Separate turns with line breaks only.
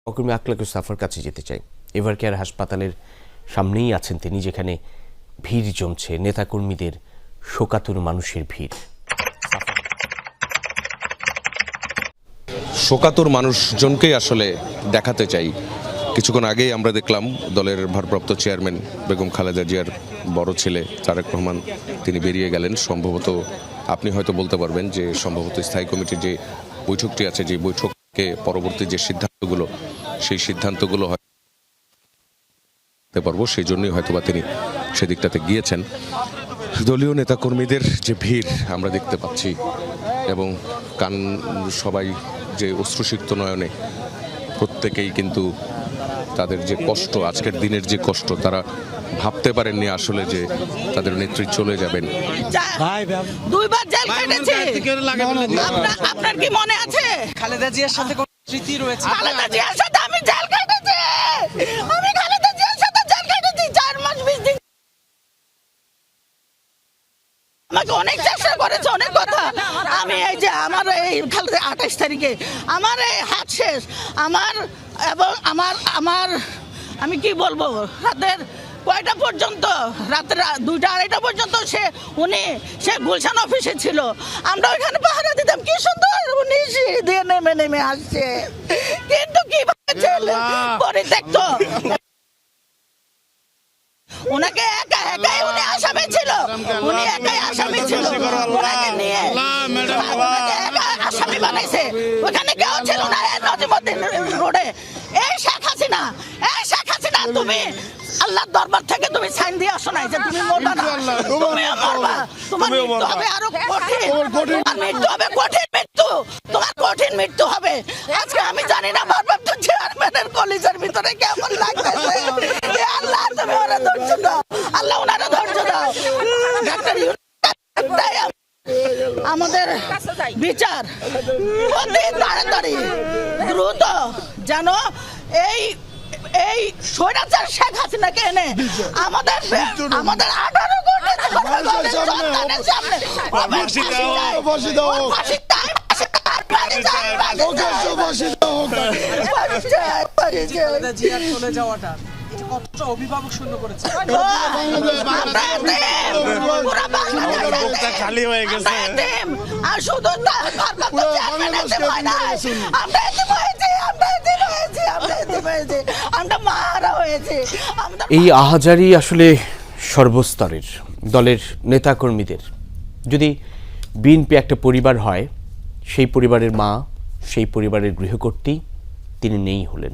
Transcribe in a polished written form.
সহকর্মী আকলাকুস সাফার কাছে যেতে চাই। এভারকেয়ার হাসপাতালের সামনেই আছেন তিনি, যেখানে ভিড় জমছে, নেতাকর্মীদের, শোকাতুর মানুষের ভিড়।
শোকাতুর মানুষজনকেই আসলে দেখাতে চাই। কিছুক্ষণ আগেই আমরা দেখলাম দলের ভারপ্রাপ্ত চেয়ারম্যান বেগম খালেদা জিয়ার বড় ছেলে তারেক রহমান তিনি বেরিয়ে গেলেন। সম্ভবত আপনি হয়তো বলতে পারবেন যে সম্ভবত স্থায়ী কমিটির যে বৈঠকটি আছে, যে বৈঠকে পরবর্তী যে সিদ্ধান্তগুলো, সেই সিদ্ধান্তগুলো হতে পারবো, সেই জন্যই হয়তোবা তিনি সেদিকটাতে গিয়েছেন। দলীয় নেতাকর্মীদের যে ভিড় আমরা দেখতে পাচ্ছি এবং সবাই যে অশ্রুসিক্ত নয়নে, প্রত্যেকেই কিন্তু তাদের যে কষ্ট, আজকের দিনের যে কষ্ট, তারা ভাবতে পারেননি আসলে যে তাদের নেত্রী চলে যাবেন।
দুইবার জেল কেটেছে, আপনার কি মনে আছে?
খালেদা জিয়ার সাথে কোন স্মৃতি রয়েছে?
খালেদা জিয়ার সাথে আমি জেল কেটেছি, আমি খালেদা জিয়ার সাথে জেল কেটেছি 4 মাস 20 দিন। আমাকে অনেক চেষ্টা করেছে, অনেক কথা। আমি এই যে আমার এই খালেদা 28 তারিখে আমার এই হাত শেষ, আমার এবং আমার আমি কি বলবো, রাতের কয়টা পর্যন্ত, রাতের 2টা 2:30 পর্যন্ত সে গুলশান অফিসে ছিল। আমরা ওইখানে পাহারা দিতাম, কি সুন্দর উনি সিঁড়ি দিয়ে নেমে নেমে আসছে, কিন্তু কিভাবে পরিত্যক্ত। ওনাকে একাই উনি আসামি ছিল, উনি একাই আসামি ছিল, ওনাকে নিয়ে আসামি বানাইছে। ওখানে কেউ ছিল না নজিমুদ্দিন রোডে। এই শেখ হাসিনা, তুমি আল্লাহর দরবার থেকে তুমি সাইন দিয়ে আসো নাই যে তুমি মরবা না, তুমিও মরবা, তোমার মৃত্যু হবে আরো কঠিন, তোমার মৃত্যু হবে কঠিন মৃত্যু, তোমার কঠিন মৃত্যু হবে। আজকে আমি জানি না ভারপ্রাপ্ত চেয়ারম্যানের কলিজার ভিতরে কেমন লাগতেছে। আল্লাহ তুমি ওরা ধৈর্য দাও, আল্লাহ ওনারা ধৈর্য দাও। ডাক্তার আমাদের বিচার অতি তাড়াতাড়ি দ্রুত যেন এই স্বৈরাচার শেখ হাসিনাকে এনে আমাদের 18 কোটি সন্তানের সামনে
চলে যাওয়াটা কতটা অভিভাবক শূন্য করেছে?
খালি হয়ে গেছে।
আর শুধু
এই আহাজারি আসলে সর্বস্তরের দলের নেতাকর্মীদের। যদি বিএনপি একটা পরিবার হয়, সেই পরিবারের মা, সেই পরিবারের গৃহকর্ত্রী তিনি নেই হলেন।